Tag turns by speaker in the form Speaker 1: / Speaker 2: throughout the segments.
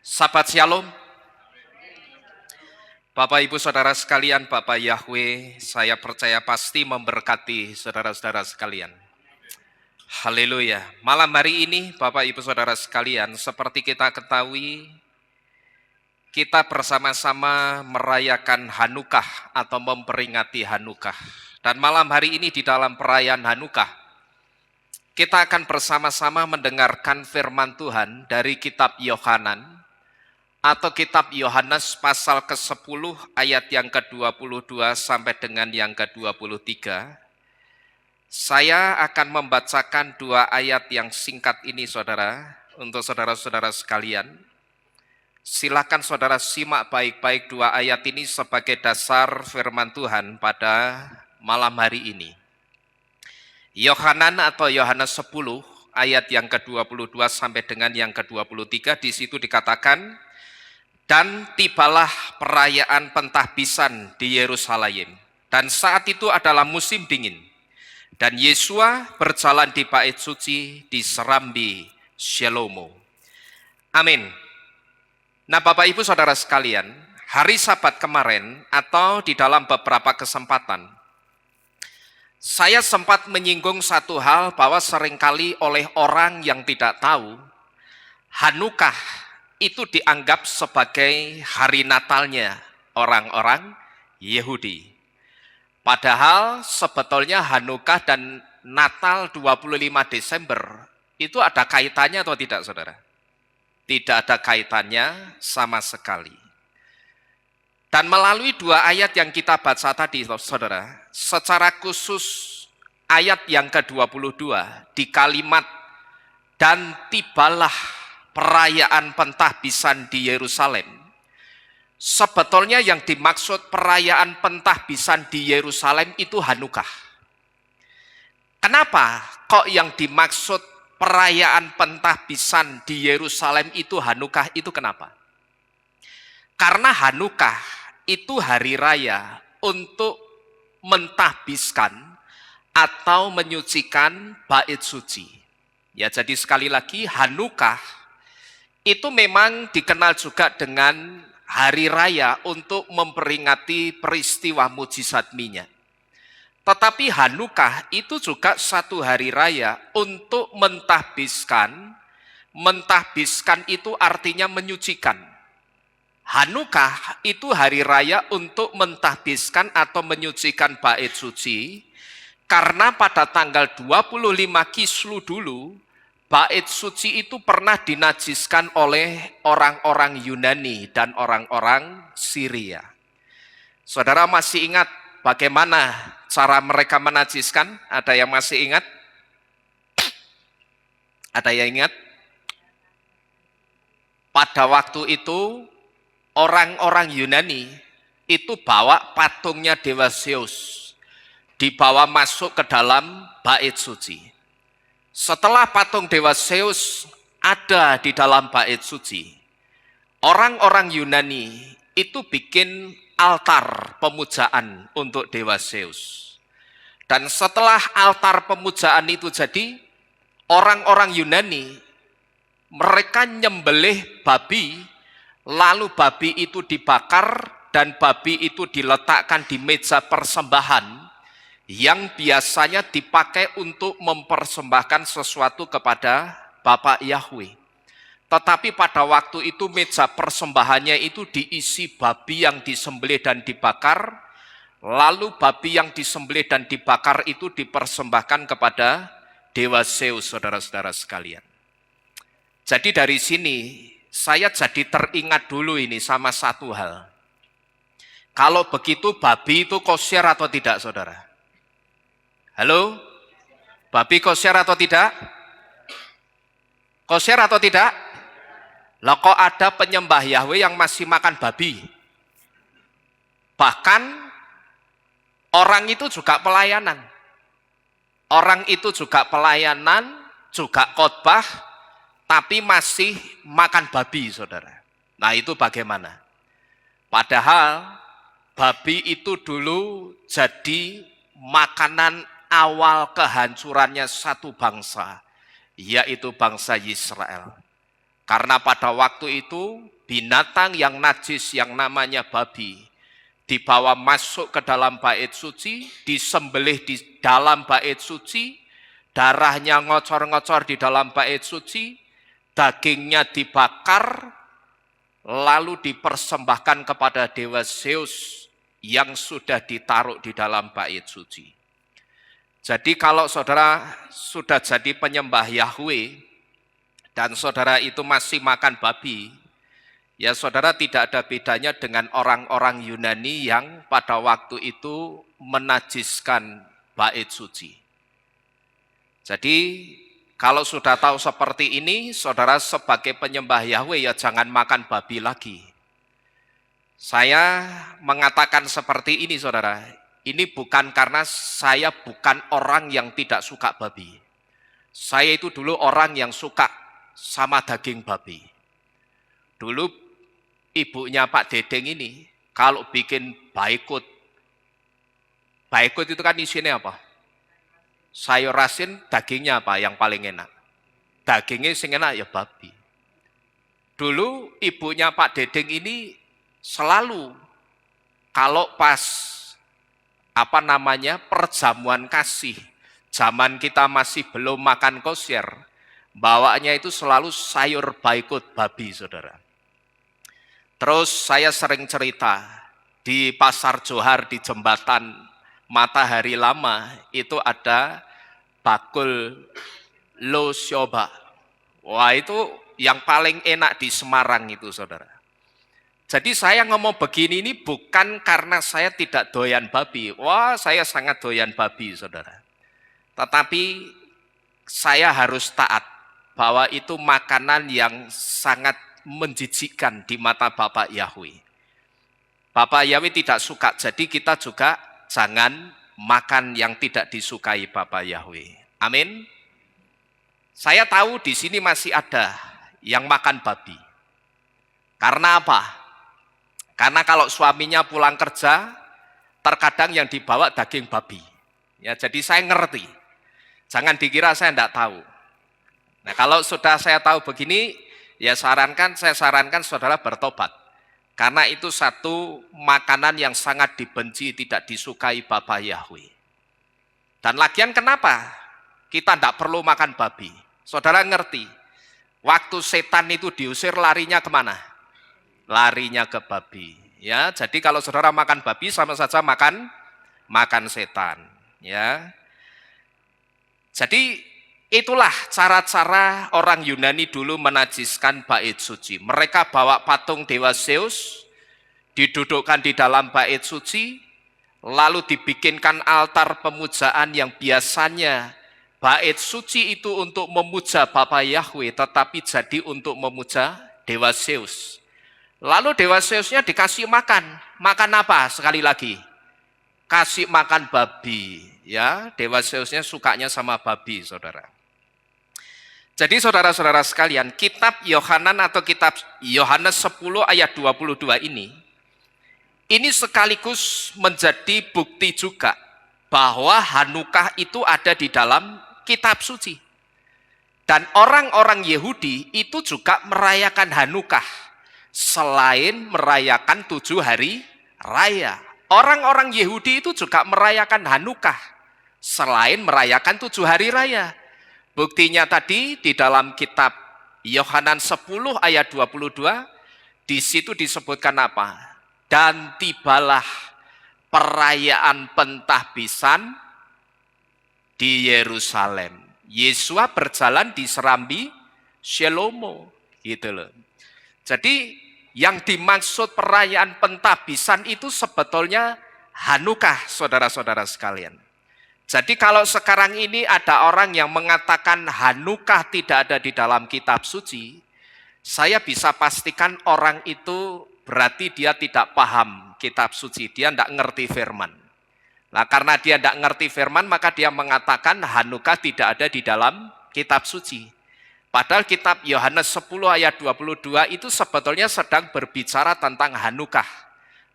Speaker 1: Sahabat Shalom, Bapak Ibu Saudara sekalian, Bapak Yahweh, saya percaya pasti memberkati saudara-saudara sekalian. Haleluya. Malam hari ini, Bapak Ibu Saudara sekalian, seperti kita ketahui, kita bersama-sama merayakan Hanukah atau memperingati Hanukah. Dan malam hari ini di dalam perayaan Hanukah, kita akan bersama-sama mendengarkan firman Tuhan dari kitab Yohanan, atau kitab Yohanes pasal ke-10 ayat yang ke-22 sampai dengan yang ke-23. Saya akan membacakan dua ayat yang singkat ini saudara, untuk saudara-saudara sekalian. Silakan saudara simak baik-baik dua ayat ini sebagai dasar firman Tuhan pada malam hari ini. Yohanan atau Yohanes 10 ayat yang ke-22 sampai dengan yang ke-23, di situ dikatakan, dan tibalah perayaan pentahbisan di Yerusalem. Dan saat itu adalah musim dingin. Dan Yesua berjalan di bait suci di serambi Shelomo. Amin. Nah Bapak Ibu Saudara sekalian, hari Sabat kemarin atau di dalam beberapa kesempatan, saya sempat menyinggung satu hal bahwa seringkali oleh orang yang tidak tahu, Hanukah itu dianggap sebagai hari Natalnya orang-orang Yahudi. Padahal sebetulnya Hanukah dan Natal 25 Desember itu ada kaitannya atau tidak saudara? Tidak ada kaitannya sama sekali. Dan melalui dua ayat yang kita baca tadi saudara, secara khusus ayat yang ke-22 di kalimat dan tibalah perayaan pentahbisan di Yerusalem. Sebetulnya yang dimaksud perayaan pentahbisan di Yerusalem itu Hanukah. Kenapa kok yang dimaksud perayaan pentahbisan di Yerusalem itu Hanukah? Itu kenapa? Karena Hanukah itu hari raya untuk mentahbiskan atau menyucikan bait suci. Ya, jadi sekali lagi Hanukah itu memang dikenal juga dengan hari raya untuk memperingati peristiwa mujizat minyak. Tetapi Hanukah itu juga satu hari raya untuk mentahbiskan. Mentahbiskan itu artinya menyucikan. Hanukah itu hari raya untuk mentahbiskan atau menyucikan bait suci. Karena pada tanggal 25 Kislew dulu, bait suci itu pernah dinajiskan oleh orang-orang Yunani dan orang-orang Syria. Saudara masih ingat bagaimana cara mereka menajiskan? Ada yang masih ingat? Ada yang ingat? Pada waktu itu orang-orang Yunani itu bawa patungnya Dewa Zeus, dibawa masuk ke dalam bait suci. Setelah patung Dewa Zeus ada di dalam bait suci, orang-orang Yunani itu bikin altar pemujaan untuk Dewa Zeus. Dan setelah altar pemujaan itu jadi, orang-orang Yunani mereka nyembelih babi, lalu babi itu dibakar dan babi itu diletakkan di meja persembahan yang biasanya dipakai untuk mempersembahkan sesuatu kepada Bapak Yahweh. Tetapi pada waktu itu meja persembahannya itu diisi babi yang disembelih dan dibakar, lalu babi yang disembelih dan dibakar itu dipersembahkan kepada Dewa Zeus, saudara-saudara sekalian. Jadi dari sini saya jadi teringat dulu ini sama satu hal. Kalau begitu babi itu kosher atau tidak saudara? Halo? Babi kosher atau tidak? Kosher atau tidak? Lah kok ada penyembah Yahweh yang masih makan babi? Bahkan orang itu juga pelayanan. Orang itu juga pelayanan, juga khotbah, tapi masih makan babi, saudara. Nah itu bagaimana? Padahal babi itu dulu jadi makanan awal kehancurannya satu bangsa, yaitu bangsa Israel. Karena pada waktu itu binatang yang najis yang namanya babi dibawa masuk ke dalam bait suci, disembelih di dalam bait suci, darahnya ngocor-ngocor di dalam bait suci, dagingnya dibakar, lalu dipersembahkan kepada dewa Zeus yang sudah ditaruh di dalam bait suci. Jadi kalau saudara sudah jadi penyembah Yahweh dan saudara itu masih makan babi, ya saudara tidak ada bedanya dengan orang-orang Yunani yang pada waktu itu menajiskan bait suci. Jadi kalau sudah tahu seperti ini, saudara sebagai penyembah Yahweh ya jangan makan babi lagi. Saya mengatakan seperti ini saudara, ini bukan karena saya bukan orang yang tidak suka babi. Saya itu dulu orang yang suka sama daging babi. Dulu ibunya Pak Dedeng ini, kalau bikin baikut itu kan isinya apa? Sayur asin, dagingnya apa yang paling enak? Dagingnya sing enak ya babi. Dulu ibunya Pak Dedeng ini selalu kalau pas perjamuan kasih, zaman kita masih belum makan kosher, bawanya itu selalu sayur baikut babi, saudara. Terus saya sering cerita, di Pasar Johar di jembatan Matahari Lama, itu ada bakul lo syoba. Wah itu yang paling enak di Semarang itu saudara. Jadi saya ngomong begini ini bukan karena saya tidak doyan babi. Wah saya sangat doyan babi saudara. Tetapi saya harus taat bahwa itu makanan yang sangat menjijikkan di mata Bapak Yahweh. Bapak Yahweh tidak suka, jadi kita juga jangan makan yang tidak disukai Bapak Yahweh. Amin. Saya tahu di sini masih ada yang makan babi. Karena apa? Karena kalau suaminya pulang kerja, terkadang yang dibawa daging babi. Ya, jadi saya ngerti. Jangan dikira saya tidak tahu. Nah, kalau sudah saya tahu begini, ya saya sarankan saudara bertobat. Karena itu satu makanan yang sangat dibenci, tidak disukai Bapak Yahweh. Dan lagian kenapa kita tidak perlu makan babi? Saudara ngerti, waktu setan itu diusir larinya kemana? Larinya ke babi. Ya, jadi kalau saudara makan babi sama saja makan setan. Ya, jadi itulah cara-cara orang Yunani dulu menajiskan bait suci. Mereka bawa patung dewa Zeus, didudukkan di dalam bait suci, lalu dibikinkan altar pemujaan yang biasanya bait suci itu untuk memuja Bapa Yahweh, tetapi jadi untuk memuja dewa Zeus. Lalu dewa Zeusnya dikasih makan. Makan apa? Sekali lagi, kasih makan babi. Ya, dewa Zeusnya sukanya sama babi, saudara. Jadi saudara-saudara sekalian, kitab Yohanan atau kitab Yohanes 10 ayat 22 ini sekaligus menjadi bukti juga bahwa Hanukah itu ada di dalam kitab suci. Dan orang-orang Yahudi itu juga merayakan Hanukah selain merayakan 7 hari raya. Orang-orang Yahudi itu juga merayakan Hanukah selain merayakan 7 hari raya. Buktinya tadi di dalam kitab Yohanan 10 ayat 22, di situ disebutkan apa? Dan tibalah perayaan pentahbisan di Yerusalem. Yesua berjalan di serambi Shelomo, gitu loh. Jadi yang dimaksud perayaan pentahbisan itu sebetulnya Hanukah, saudara-saudara sekalian. Jadi kalau sekarang ini ada orang yang mengatakan Hanukah tidak ada di dalam kitab suci, saya bisa pastikan orang itu berarti dia tidak paham kitab suci, dia tidak ngerti firman. Nah karena dia tidak ngerti firman, maka dia mengatakan Hanukah tidak ada di dalam kitab suci. Padahal kitab Yohanes 10 ayat 22 itu sebetulnya sedang berbicara tentang Hanukah.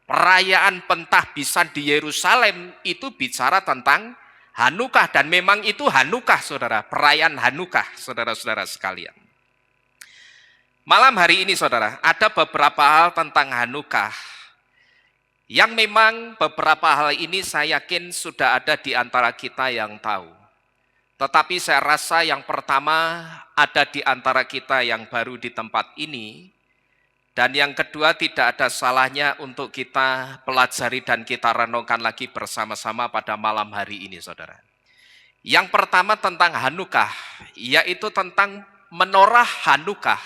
Speaker 1: Perayaan pentahbisan di Yerusalem itu bicara tentang Hanukah, dan memang itu Hanukah saudara, perayaan Hanukah saudara-saudara sekalian. Malam hari ini saudara, ada beberapa hal tentang Hanukkah yang memang beberapa hal ini saya yakin sudah ada di antara kita yang tahu. Tetapi saya rasa yang pertama ada di antara kita yang baru di tempat ini, dan yang kedua tidak ada salahnya untuk kita pelajari dan kita renungkan lagi bersama-sama pada malam hari ini saudara. Yang pertama tentang Hanukkah, yaitu tentang menorah Hanukkah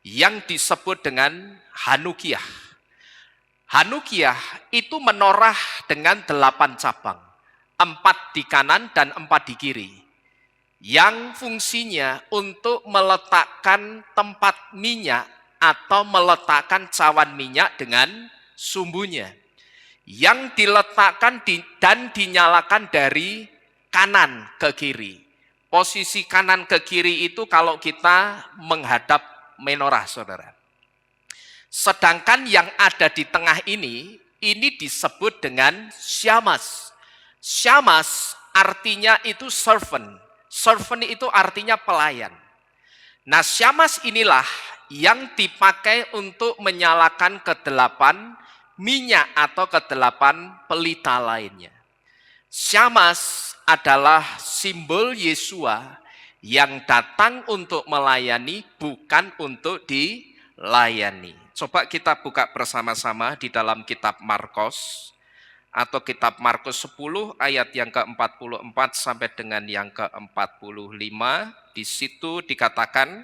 Speaker 1: yang disebut dengan Hanukiah. Hanukiah itu menorah dengan 8 cabang, 4 di kanan dan 4 di kiri, yang fungsinya untuk meletakkan tempat minyak atau meletakkan cawan minyak dengan sumbunya, yang diletakkan dan dinyalakan dari kanan ke kiri. Posisi kanan ke kiri itu kalau kita menghadap menorah, saudara. Sedangkan yang ada di tengah ini disebut dengan syamas. Syamas artinya itu servant. Servant itu artinya pelayan. Nah, syamas inilah yang dipakai untuk menyalakan ke-8 minyak atau ke-8 pelita lainnya. Syamas adalah simbol Yesua yang datang untuk melayani, bukan untuk dilayani. Coba kita buka bersama-sama di dalam kitab Markus, atau kitab Markus 10 ayat yang ke-44 sampai dengan yang ke-45. Di situ dikatakan,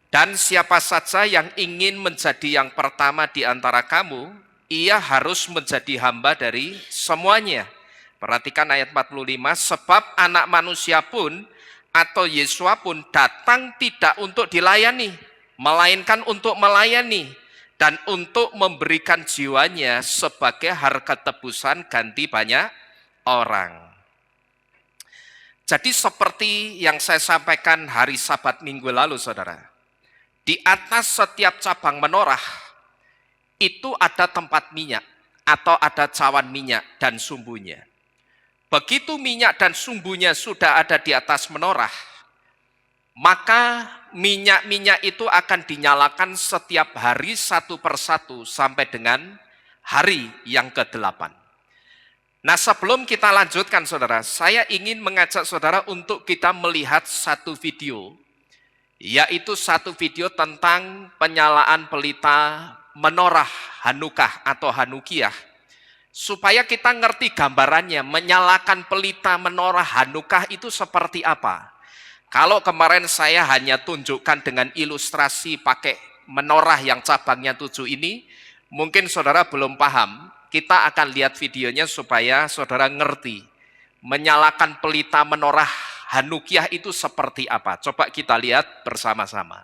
Speaker 1: dan siapa saja yang ingin menjadi yang pertama di antara kamu, ia harus menjadi hamba dari semuanya. Perhatikan ayat 45, sebab anak manusia pun atau Yesua pun datang tidak untuk dilayani, melainkan untuk melayani dan untuk memberikan jiwanya sebagai harga tebusan ganti banyak orang. Jadi seperti yang saya sampaikan hari Sabat minggu lalu saudara, di atas setiap cabang menorah itu ada tempat minyak atau ada cawan minyak dan sumbunya. Begitu minyak dan sumbunya sudah ada di atas menorah, maka minyak-minyak itu akan dinyalakan setiap hari satu persatu sampai dengan hari yang ke-8. Nah, sebelum kita lanjutkan saudara, saya ingin mengajak saudara untuk kita melihat satu video, yaitu satu video tentang penyalaan pelita menorah Hanukkah atau Hanukiah, supaya kita ngerti gambarannya, menyalakan pelita menorah Hanukkah itu seperti apa. Kalau kemarin saya hanya tunjukkan dengan ilustrasi pakai menorah yang cabangnya 7 ini, mungkin saudara belum paham. Kita akan lihat videonya supaya saudara ngerti. Menyalakan pelita menorah Hanukiah itu seperti apa. Coba kita lihat bersama-sama.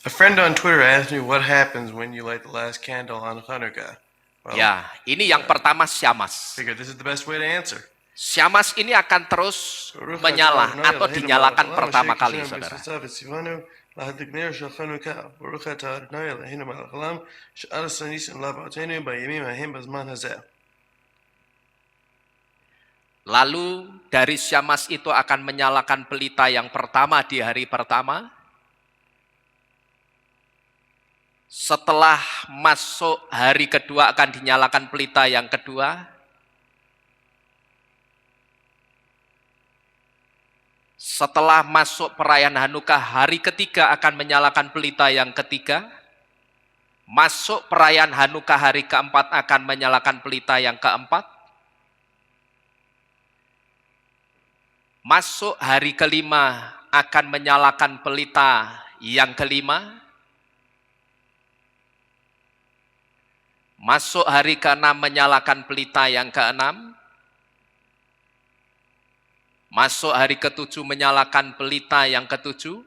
Speaker 2: A friend on Twitter asked me what happens when you light the last candle on Hanukkah. Well,
Speaker 1: ya, ini yang pertama syamas.
Speaker 2: Figure this is the best way to answer.
Speaker 1: Syamas ini akan terus menyala atau dinyalakan pertama kali, saudara. Lalu dari syamas itu akan menyalakan pelita yang pertama di hari pertama. Setelah masuk hari kedua akan dinyalakan pelita yang kedua. Setelah masuk perayaan Hanukkah hari ketiga akan menyalakan pelita yang ketiga. Masuk perayaan Hanukkah hari keempat akan menyalakan pelita yang keempat. Masuk hari kelima akan menyalakan pelita yang kelima. Masuk hari ke-6 menyalakan pelita yang ke-6. Masuk hari ke-7 menyalakan pelita yang ke-7.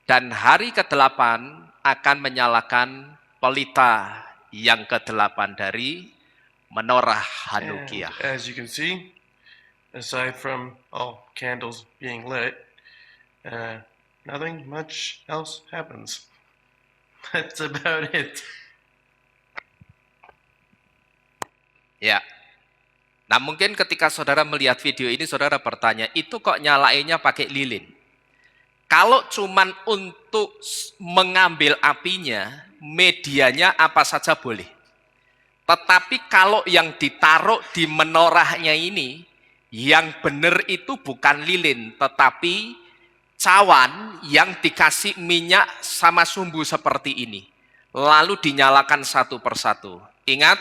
Speaker 1: Dan hari ke-8 akan menyalakan pelita yang ke-8 dari menorah Hanukkah.
Speaker 2: As you can see, aside from all candles being lit, nothing much else happens. That's about it.
Speaker 1: Ya. Nah mungkin ketika saudara melihat video ini, saudara bertanya, itu kok nyalainnya pakai lilin? Kalau cuman untuk mengambil apinya, medianya apa saja boleh. Tetapi kalau yang ditaruh di menorahnya ini, yang benar itu bukan lilin, tetapi cawan yang dikasih minyak sama sumbu seperti ini. Lalu dinyalakan satu persatu. Ingat,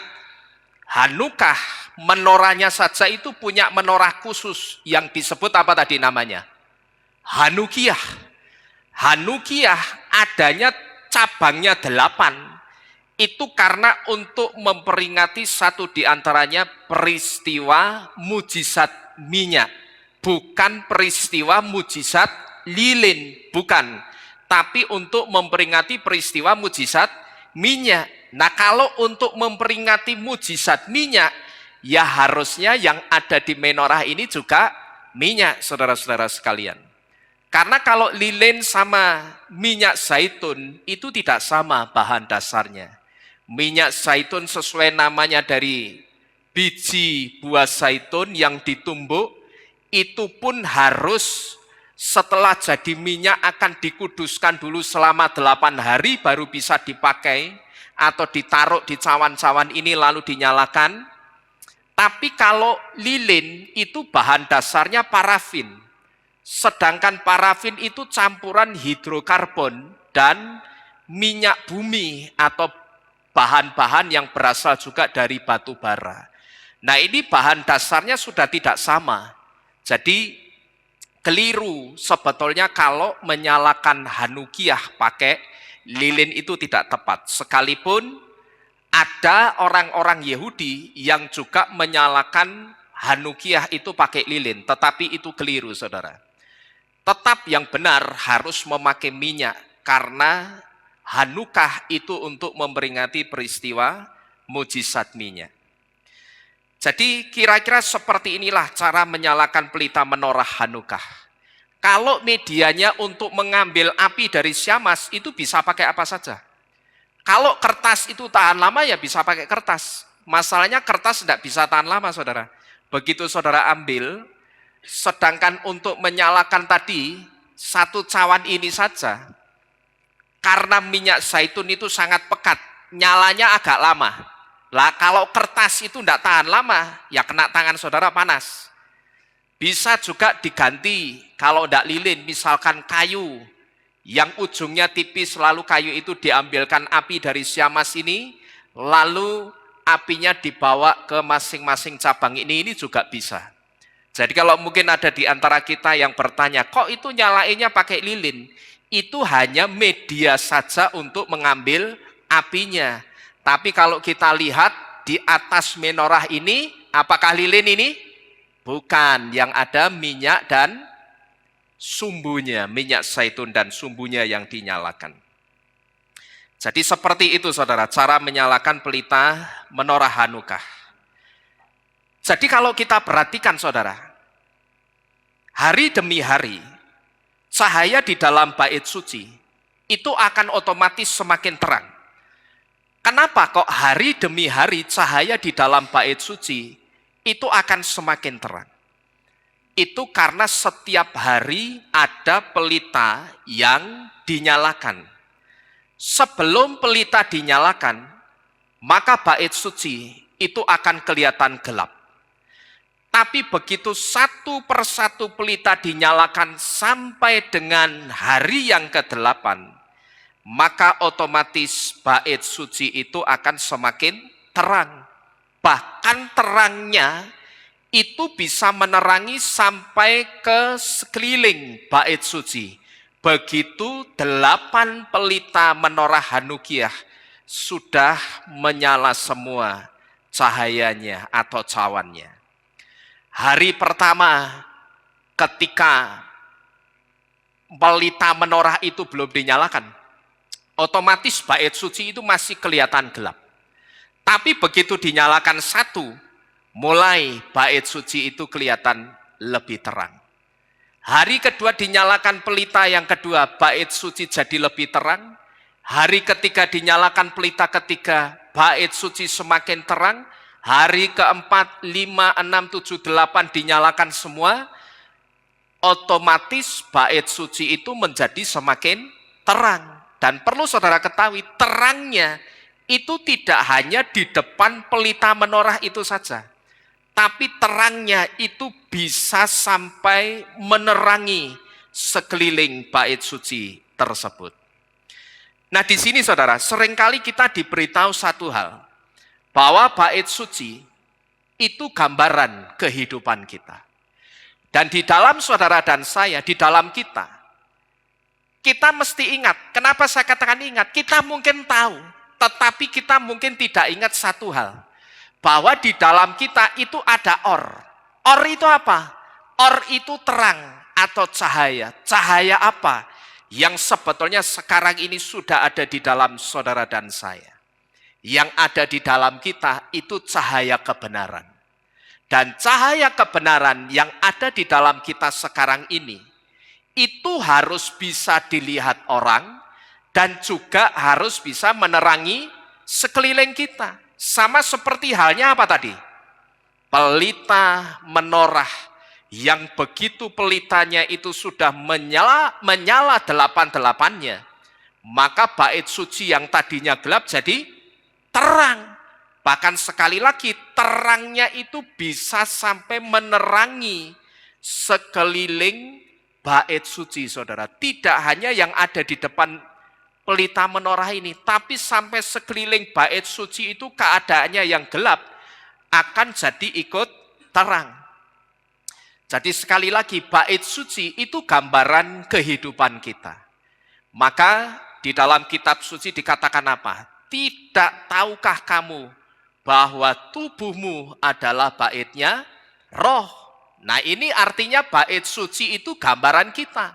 Speaker 1: Hanukkah menorahnya saja itu punya menorah khusus yang disebut apa tadi namanya? Hanukkiyah. Hanukkiyah adanya cabangnya 8. Itu karena untuk memperingati satu di antaranya peristiwa mujizat minyak. Bukan peristiwa mujizat lilin, bukan. Tapi untuk memperingati peristiwa mujizat minyak. Nah kalau untuk memperingati mujizat minyak, ya harusnya yang ada di menorah ini juga minyak, saudara-saudara sekalian. Karena kalau lilin sama minyak zaitun itu tidak sama bahan dasarnya. Minyak zaitun sesuai namanya dari biji buah zaitun yang ditumbuk, itu pun harus setelah jadi minyak akan dikuduskan dulu selama 8 hari baru bisa dipakai atau ditaruh di cawan-cawan ini lalu dinyalakan. Tapi kalau lilin itu bahan dasarnya parafin. Sedangkan parafin itu campuran hidrokarbon dan minyak bumi atau bahan-bahan yang berasal juga dari batu bara. Nah ini bahan dasarnya sudah tidak sama. Jadi keliru sebetulnya kalau menyalakan Hanukkiyah pakai lilin itu tidak tepat. Sekalipun ada orang-orang Yahudi yang juga menyalakan Hanukkiyah itu pakai lilin. Tetapi itu keliru saudara. Tetap yang benar harus memakai minyak karena Hanukkah itu untuk memperingati peristiwa mujizat minyak. Jadi kira-kira seperti inilah cara menyalakan pelita menorah Hanukkah. Kalau medianya untuk mengambil api dari syamas itu bisa pakai apa saja. Kalau kertas itu tahan lama ya bisa pakai kertas. Masalahnya kertas tidak bisa tahan lama saudara. Begitu saudara ambil, sedangkan untuk menyalakan tadi satu cawan ini saja, karena minyak zaitun itu sangat pekat, nyalanya agak lama. Lah kalau kertas itu tidak tahan lama, ya kena tangan saudara panas. Bisa juga diganti, kalau tidak lilin, misalkan kayu, yang ujungnya tipis, lalu kayu itu diambilkan api dari syamas ini, lalu apinya dibawa ke masing-masing cabang ini juga bisa. Jadi kalau mungkin ada di antara kita yang bertanya, kok itu nyalainnya pakai lilin? Itu hanya media saja untuk mengambil apinya. Tapi kalau kita lihat di atas menorah ini, apakah lilin ini? Bukan, yang ada minyak dan sumbunya, minyak zaitun dan sumbunya yang dinyalakan. Jadi seperti itu saudara, cara menyalakan pelita menorah Hanukkah. Jadi kalau kita perhatikan saudara, hari demi hari, cahaya di dalam bait suci itu akan otomatis semakin terang. Kenapa kok hari demi hari cahaya di dalam bait suci itu akan semakin terang? Itu karena setiap hari ada pelita yang dinyalakan. Sebelum pelita dinyalakan, maka bait suci itu akan kelihatan gelap. Tapi begitu satu persatu pelita dinyalakan sampai dengan hari yang ke-8, maka otomatis bait suci itu akan semakin terang. Bahkan terangnya itu bisa menerangi sampai ke sekeliling bait suci. Begitu 8 pelita menorah Hanukkiyah sudah menyala semua cahayanya atau cawannya. Hari pertama ketika pelita menorah itu belum dinyalakan, otomatis bait suci itu masih kelihatan gelap. Tapi begitu dinyalakan satu, mulai bait suci itu kelihatan lebih terang. Hari kedua dinyalakan pelita yang kedua, bait suci jadi lebih terang. Hari ketiga dinyalakan pelita ketiga, bait suci semakin terang. hari keempat, 5, 6, 7, 8 dinyalakan semua, otomatis bait suci itu menjadi semakin terang. Dan perlu saudara ketahui, terangnya itu tidak hanya di depan pelita menorah itu saja, tapi terangnya itu bisa sampai menerangi sekeliling bait suci tersebut. Nah, di sini saudara, seringkali kita diberitahu satu hal, bahwa bait suci itu gambaran kehidupan kita. Dan di dalam saudara dan saya, di dalam kita mesti ingat. Kenapa saya katakan ingat? Kita mungkin tahu, tetapi kita mungkin tidak ingat satu hal, bahwa di dalam kita itu ada or. Or itu apa? Or itu terang atau cahaya. Cahaya apa? Yang sebetulnya sekarang ini sudah ada di dalam saudara dan saya. Yang ada di dalam kita itu cahaya kebenaran. Dan cahaya kebenaran yang ada di dalam kita sekarang ini, itu harus bisa dilihat orang, dan juga harus bisa menerangi sekeliling kita. Sama seperti halnya apa tadi? Pelita menorah, yang begitu pelitanya itu sudah menyala delapan-delapannya, maka bait suci yang tadinya gelap jadi terang. Bahkan sekali lagi, terangnya itu bisa sampai menerangi sekeliling bait suci, saudara. Tidak hanya yang ada di depan pelita menorah ini, tapi sampai sekeliling bait suci itu keadaannya yang gelap akan jadi ikut terang. Jadi sekali lagi, bait suci itu gambaran kehidupan kita. Maka di dalam kitab suci dikatakan apa? Tidak tahukah kamu bahwa tubuhmu adalah baitnya roh. Nah, ini artinya bait suci itu gambaran kita.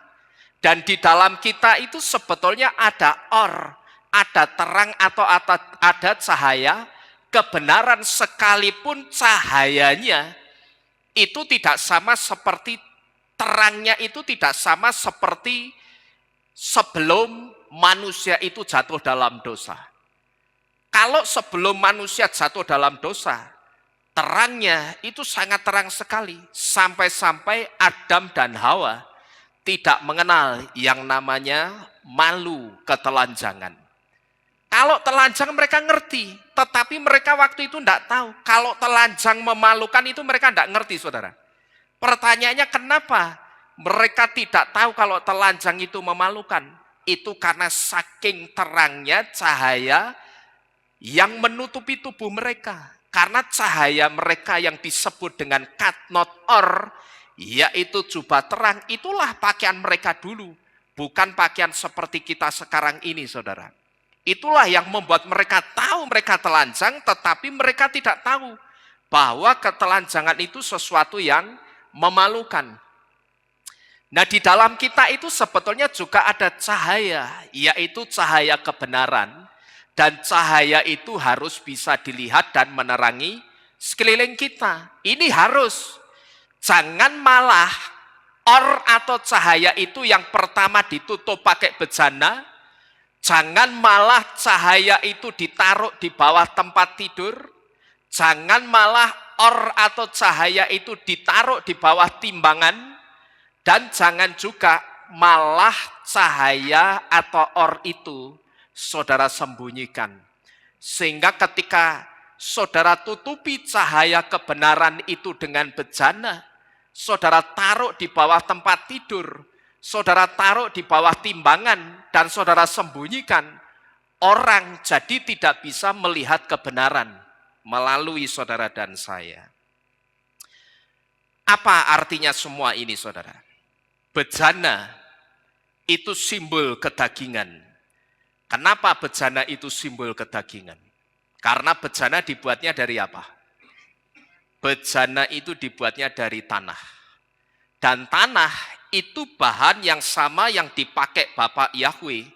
Speaker 1: Dan di dalam kita itu sebetulnya ada or, ada terang atau ada cahaya kebenaran, sekalipun cahayanya itu tidak sama seperti terangnya, itu tidak sama seperti sebelum manusia itu jatuh dalam dosa. Kalau sebelum manusia jatuh dalam dosa, terangnya itu sangat terang sekali. Sampai-sampai Adam dan Hawa tidak mengenal yang namanya malu ketelanjangan. Kalau telanjang mereka ngerti, tetapi mereka waktu itu tidak tahu. Kalau telanjang memalukan itu mereka tidak ngerti, saudara. Pertanyaannya, kenapa mereka tidak tahu kalau telanjang itu memalukan? Itu karena saking terangnya cahaya yang menutupi tubuh mereka. Karena cahaya mereka yang disebut dengan katnot or, yaitu jubah terang, itulah pakaian mereka dulu. Bukan pakaian seperti kita sekarang ini, saudara. Itulah yang membuat mereka tahu mereka telanjang, tetapi mereka tidak tahu bahwa ketelanjangan itu sesuatu yang memalukan. Nah, di dalam kita itu sebetulnya juga ada cahaya, yaitu cahaya kebenaran. Dan cahaya itu harus bisa dilihat dan menerangi sekeliling kita. Ini harus. Jangan malah or atau cahaya itu yang pertama ditutup pakai bejana. Jangan malah cahaya itu ditaruh di bawah tempat tidur. Jangan malah or atau cahaya itu ditaruh di bawah timbangan. Dan jangan juga malah cahaya atau or itu saudara sembunyikan. Sehingga ketika saudara tutupi cahaya kebenaran itu dengan bejana, saudara taruh di bawah tempat tidur, saudara taruh di bawah timbangan, dan saudara sembunyikan, orang jadi tidak bisa melihat kebenaran melalui saudara dan saya. Apa artinya semua ini, saudara? Bejana itu simbol kedagingan. Kenapa bejana itu simbol kedagingan? Karena bejana dibuatnya dari apa? Bejana itu dibuatnya dari tanah. Dan tanah itu bahan yang sama yang dipakai Bapak Yahweh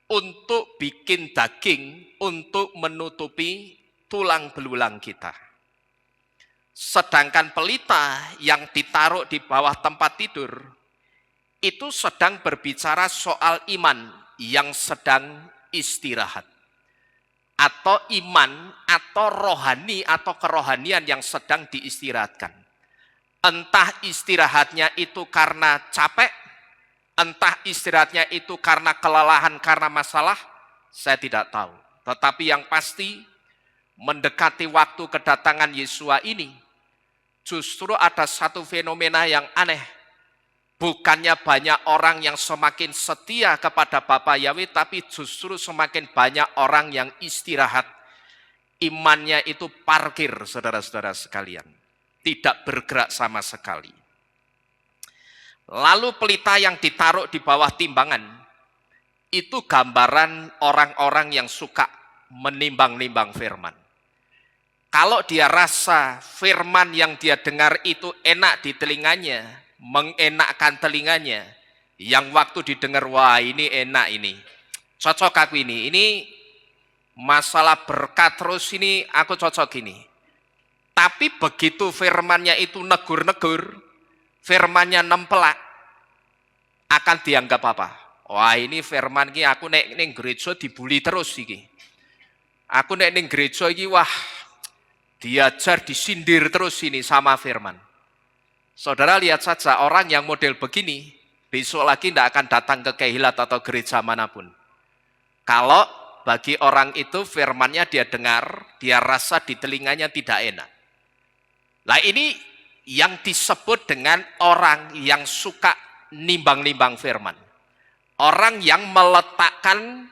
Speaker 1: untuk bikin daging, untuk menutupi tulang belulang kita. Sedangkan pelita yang ditaruh di bawah tempat tidur, itu sedang berbicara soal iman yang sedang istirahat. atau iman atau rohani atau kerohanian yang sedang diistirahatkan. Entah istirahatnya itu karena capek, entah istirahatnya itu karena kelelahan, karena masalah, saya tidak tahu. Tetapi yang pasti, mendekati waktu kedatangan Yesua ini, justru ada satu fenomena yang aneh. Bukannya banyak orang yang semakin setia kepada Bapa Yahweh, tapi justru semakin banyak orang yang istirahat. Imannya itu parkir, saudara-saudara sekalian. Tidak bergerak sama sekali. Lalu pelita yang ditaruh di bawah timbangan, itu gambaran orang-orang yang suka menimbang-nimbang firman. Kalau dia rasa firman yang dia dengar itu enak di telinganya, mengenakkan telinganya, yang waktu didengar, wah ini enak ini, cocok aku ini masalah berkat terus ini aku cocok ini. Tapi begitu firmannya itu negur-negur, firmannya nempelak, akan dianggap apa? Wah ini firman ini aku nek ning gereja dibully terus iki. Aku nek ning gereja iki wah diajar disindir terus ini sama firman. Saudara lihat saja orang yang model begini, besok lagi tidak akan datang ke kehilat atau gereja manapun. Kalau bagi orang itu firmannya dia dengar, dia rasa di telinganya tidak enak. Nah ini yang disebut dengan orang yang suka nimbang-nimbang firman. Orang yang meletakkan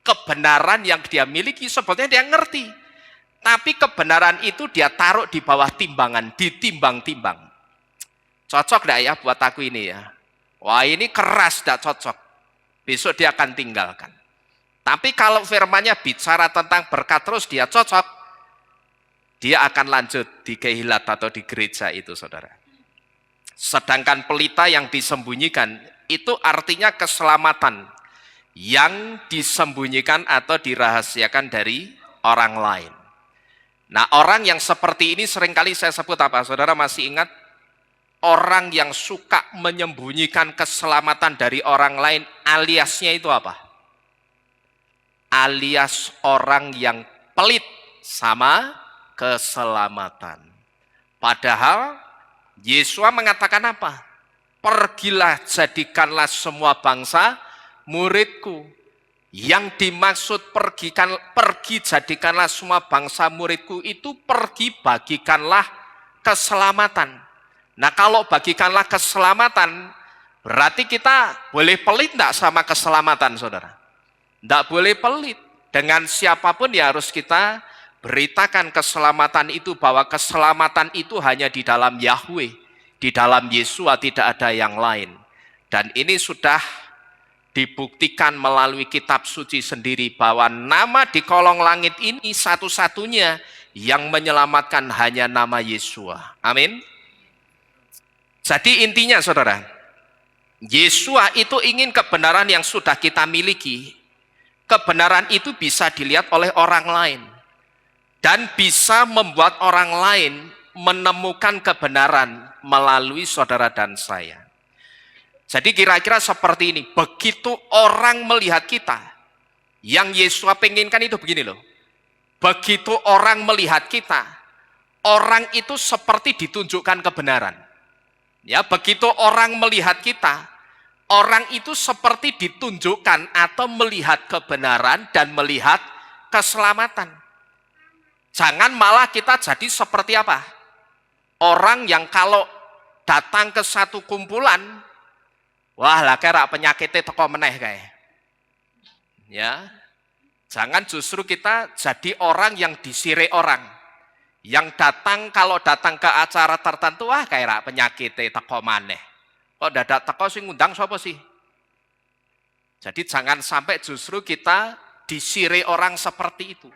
Speaker 1: kebenaran yang dia miliki, sebetulnya dia ngerti. Tapi kebenaran itu dia taruh di bawah timbangan, ditimbang-timbang. Cocok enggak ya buat aku ini ya? Wah ini keras, enggak cocok. Besok dia akan tinggalkan. Tapi kalau firmannya bicara tentang berkat terus dia cocok, dia akan lanjut di kehilat atau di gereja itu, saudara. Sedangkan pelita yang disembunyikan, itu artinya keselamatan yang disembunyikan atau dirahasiakan dari orang lain. Nah orang yang seperti ini seringkali saya sebut apa? Saudara masih ingat? Orang yang suka menyembunyikan keselamatan dari orang lain, aliasnya itu apa? Alias orang yang pelit sama keselamatan. Padahal Yesus mengatakan apa? Pergilah jadikanlah semua bangsa muridku. Yang dimaksud pergi jadikanlah semua bangsa muridku itu pergi bagikanlah keselamatan. Nah kalau bagikanlah keselamatan, berarti kita boleh pelit enggak sama keselamatan, saudara? Enggak boleh pelit. Dengan siapapun ya harus kita beritakan keselamatan itu, bahwa keselamatan itu hanya di dalam Yahweh, di dalam Yesua, tidak ada yang lain. Dan ini sudah dibuktikan melalui kitab suci sendiri, bahwa nama di kolong langit ini satu-satunya yang menyelamatkan hanya nama Yesua. Amin. Jadi intinya saudara, Yesua itu ingin kebenaran yang sudah kita miliki. Kebenaran itu bisa dilihat oleh orang lain. Dan bisa membuat orang lain menemukan kebenaran melalui saudara dan saya. Jadi kira-kira seperti ini, begitu orang melihat kita, yang Yesus penginkan itu begini loh. Begitu orang melihat kita, orang itu seperti ditunjukkan kebenaran. Ya, begitu orang melihat kita, orang itu seperti ditunjukkan atau melihat kebenaran dan melihat keselamatan. Jangan malah kita jadi seperti apa? Orang yang kalau datang ke satu kumpulan, wah lah kira penyakitnya teko meneh kayak. Ya. Jangan justru kita jadi orang yang disirik orang. Yang datang kalau datang ke acara tertentu, wah kayak penyakitnya teko maneh. Kok dadak teko sing ngundang sapa sih? Jadi jangan sampai justru kita disirik orang seperti itu.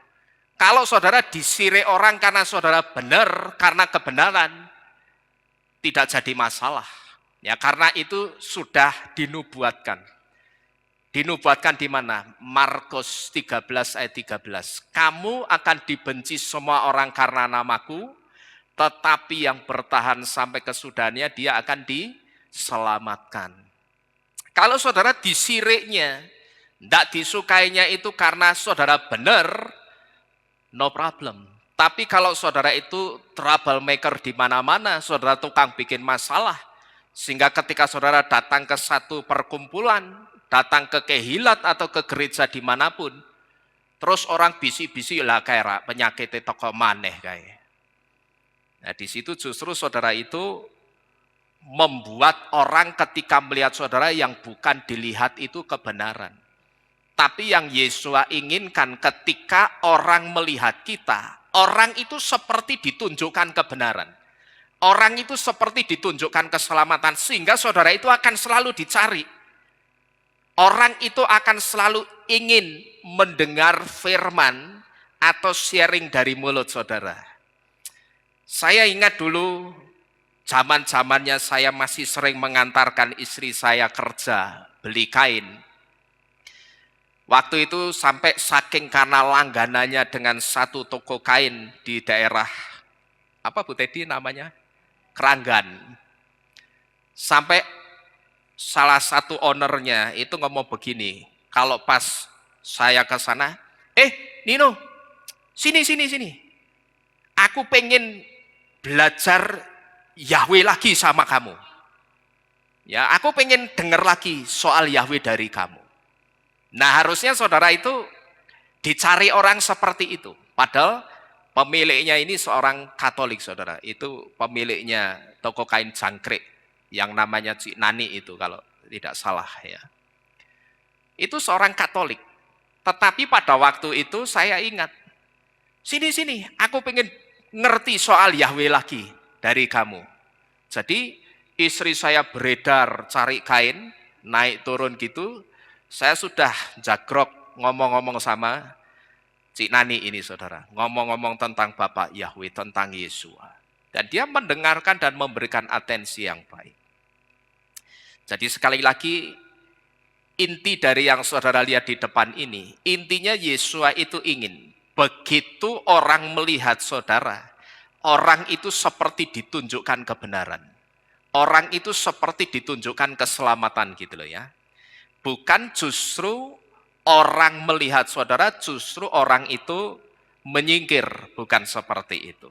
Speaker 1: Kalau saudara disirik orang karena saudara benar, karena kebenaran, tidak jadi masalah. Ya, karena itu sudah dinubuatkan. Dinubuatkan di mana? Markus 13 ayat 13. Kamu akan dibenci semua orang karena namaku, tetapi yang bertahan sampai kesudahannya dia akan diselamatkan. Kalau saudara disiriknya, tidak disukainya itu karena saudara benar, no problem. Tapi kalau saudara itu troublemaker di mana-mana, saudara tukang bikin masalah, sehingga ketika saudara datang ke satu perkumpulan, datang ke kehilat atau ke gereja dimanapun, terus orang bisi-bisi lah kayak penyakit toko maneh kayak. Nah di situ justru saudara itu membuat orang ketika melihat saudara yang bukan dilihat itu kebenaran. Tapi yang Yesua inginkan ketika orang melihat kita, orang itu seperti ditunjukkan kebenaran. Orang itu seperti ditunjukkan keselamatan, sehingga saudara itu akan selalu dicari. Orang itu akan selalu ingin mendengar firman atau sharing dari mulut saudara. Saya ingat dulu, zaman-zamannya saya masih sering mengantarkan istri saya kerja, beli kain. Waktu itu sampai saking karena langganannya dengan satu toko kain di daerah, apa Bu Teddy namanya? Keranggan. Sampai salah satu ownernya itu ngomong begini, kalau pas saya ke sana, Nino, sini. Aku pengen belajar Yahweh lagi sama kamu. Ya, aku pengen dengar lagi soal Yahweh dari kamu. Nah harusnya saudara itu dicari orang seperti itu. Padahal pemiliknya ini seorang Katolik saudara. Itu pemiliknya toko kain jangkrik yang namanya Cik Nani itu kalau tidak salah ya. Itu seorang Katolik. Tetapi pada waktu itu saya ingat, sini, aku pengen ngerti soal Yahweh lagi dari kamu. Jadi istri saya beredar cari kain, naik turun gitu. Saya sudah jagrok ngomong-ngomong sama Cik Nani ini saudara. Ngomong-ngomong tentang Bapak Yahweh, tentang Yesua. Dan dia mendengarkan dan memberikan atensi yang baik. Jadi sekali lagi, inti dari yang saudara lihat di depan ini, intinya Yesua itu ingin, begitu orang melihat saudara, orang itu seperti ditunjukkan kebenaran. Orang itu seperti ditunjukkan keselamatan gitu loh ya. Bukan justru orang melihat saudara, justru orang itu menyingkir, bukan seperti itu.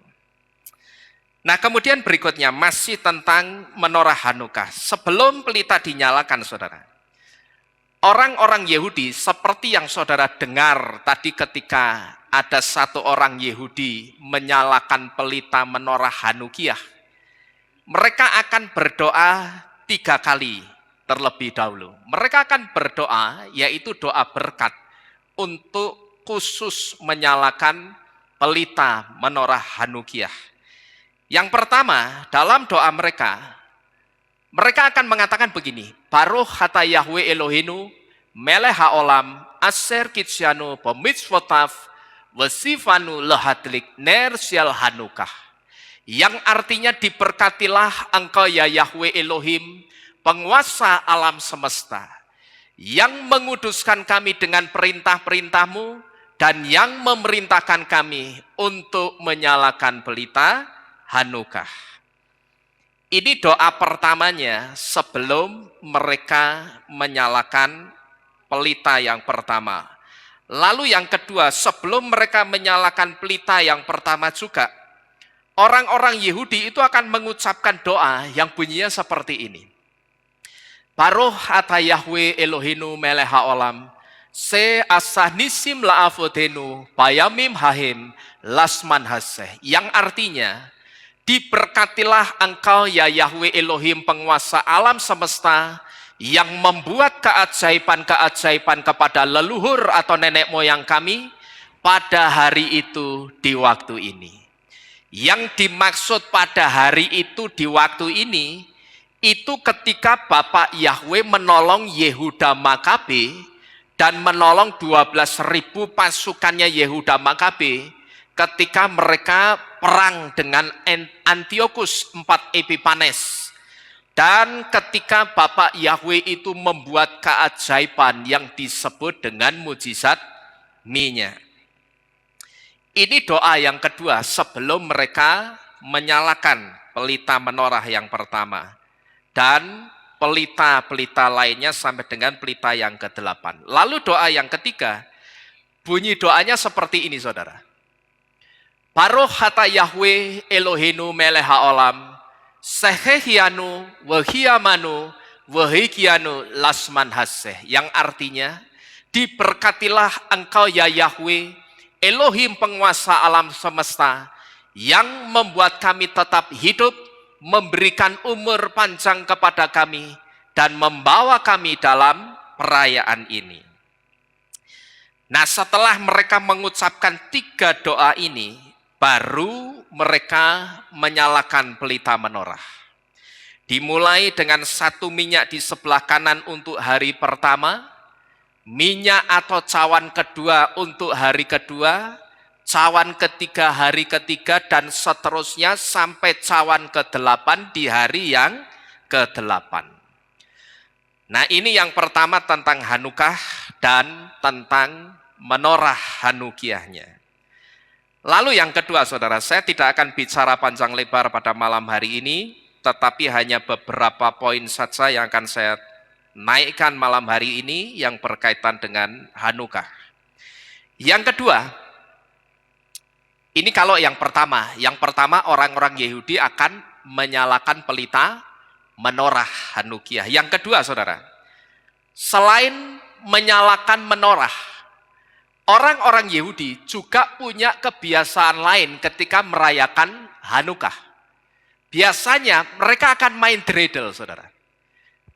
Speaker 1: Nah kemudian berikutnya masih tentang menorah Hanukkah. Sebelum pelita dinyalakan saudara, orang-orang Yahudi seperti yang saudara dengar tadi ketika ada satu orang Yahudi menyalakan pelita menorah Hanukkah, mereka akan berdoa 3 kali. Terlebih dahulu, mereka akan berdoa, yaitu doa berkat untuk khusus menyalakan pelita menorah Hanukkah. Yang pertama, dalam doa mereka akan mengatakan begini, Baruch hata Yahweh Elohenu, melech haolam, aser kitsyanu, bemitzvotav, wasifanu lehadlik ner sial Hanukkah. Yang artinya diberkatilah engkau ya Yahweh Elohim, penguasa alam semesta, yang menguduskan kami dengan perintah-perintahmu, dan yang memerintahkan kami untuk menyalakan pelita Hanukkah. Ini doa pertamanya sebelum mereka menyalakan pelita yang pertama. Lalu yang kedua, sebelum mereka menyalakan pelita yang pertama juga, orang-orang Yahudi itu akan mengucapkan doa yang bunyinya seperti ini. Baruch ata Yahweh Elohenu melech haolam, se asah nisim la'avodenu, bayamim hahim, lasman haseh. Yang artinya, diberkatilah engkau ya Yahweh Elohim penguasa alam semesta, yang membuat keajaiban-keajaiban kepada leluhur atau nenek moyang kami, pada hari itu di waktu ini. Yang dimaksud pada hari itu di waktu ini, itu ketika Bapak Yahweh menolong Yehuda Makabe dan menolong 12.000 pasukannya Yehuda Makabe ketika mereka perang dengan Antiochus IV Epifanes. Dan ketika Bapak Yahweh itu membuat keajaiban yang disebut dengan mujizat minyak. Ini doa yang kedua sebelum mereka menyalakan pelita menorah yang pertama. Dan pelita-pelita lainnya sampai dengan pelita yang ke-8. Lalu doa yang ketiga, bunyi doanya seperti ini saudara. Baruch hata Yahweh Elohenu melech haolam, sehehianu wahiamanu wahikianu lasman haseh. Yang artinya, diberkatilah engkau ya Yahweh, Elohim penguasa alam semesta, yang membuat kami tetap hidup, memberikan umur panjang kepada kami, dan membawa kami dalam perayaan ini. Nah, setelah mereka mengucapkan 3 doa ini, baru mereka menyalakan pelita menorah. Dimulai dengan 1 minyak di sebelah kanan untuk hari pertama, minyak atau cawan kedua untuk hari kedua, cawan ketiga hari ketiga, dan seterusnya sampai cawan ke-8 di hari yang ke-8. Nah, ini yang pertama tentang Hanukah dan tentang menorah Hanukiahnya. Lalu yang kedua, saudara, saya tidak akan bicara panjang lebar pada malam hari ini, tetapi hanya beberapa poin saja yang akan saya naikkan malam hari ini yang berkaitan dengan Hanukah. Yang kedua, ini kalau yang pertama orang-orang Yahudi akan menyalakan pelita menorah Hanukiah. Yang kedua, saudara, selain menyalakan menorah, orang-orang Yahudi juga punya kebiasaan lain ketika merayakan Hanukah. Biasanya mereka akan main dreidel, saudara.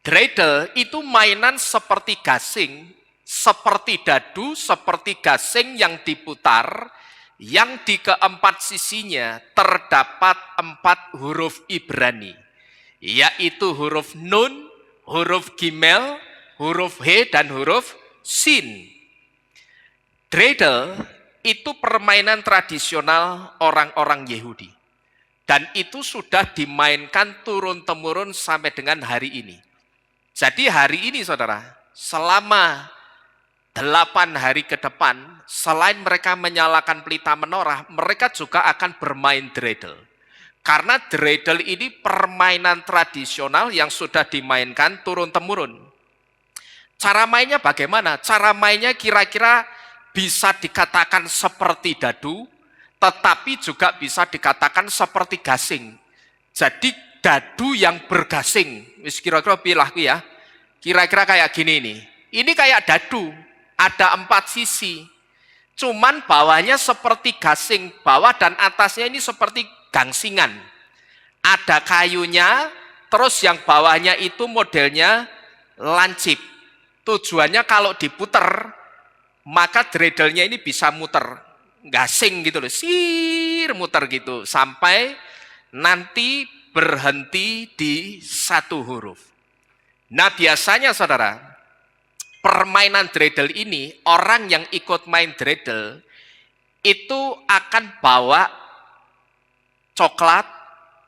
Speaker 1: Dreidel itu mainan seperti gasing, seperti dadu, seperti gasing yang diputar, yang di keempat sisinya terdapat 4 huruf Ibrani, yaitu huruf Nun, huruf Gimel, huruf He, dan huruf Sin. Dreidel itu permainan tradisional orang-orang Yahudi. Dan itu sudah dimainkan turun-temurun sampai dengan hari ini. Jadi hari ini, saudara, selama 8 hari ke depan, selain mereka menyalakan pelita menorah, mereka juga akan bermain dreidel. Karena dreidel ini permainan tradisional yang sudah dimainkan turun-temurun. Cara mainnya bagaimana? Cara mainnya kira-kira bisa dikatakan seperti dadu, tetapi juga bisa dikatakan seperti gasing. Jadi dadu yang bergasing. Kira-kira pilahku ya. Kira-kira kayak gini nih. Ini kayak dadu, ada 4 sisi. Cuman bawahnya seperti gasing, bawah dan atasnya ini seperti gangsingan. Ada kayunya, terus yang bawahnya itu modelnya lancip. Tujuannya kalau diputer, maka dreidelnya ini bisa muter, gasing gitu loh, sir muter gitu, sampai nanti berhenti di 1 huruf. Nah, biasanya, saudara, permainan dreidel ini, orang yang ikut main dreidel itu akan bawa coklat,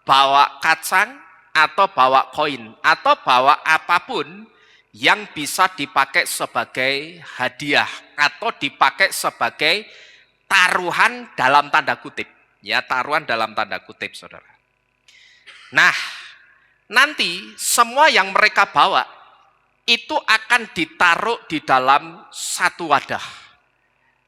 Speaker 1: bawa kacang, atau bawa koin, atau bawa apapun yang bisa dipakai sebagai hadiah atau dipakai sebagai taruhan dalam tanda kutip. Ya, taruhan dalam tanda kutip, saudara. Nah, nanti semua yang mereka bawa itu akan ditaruh di dalam 1 wadah.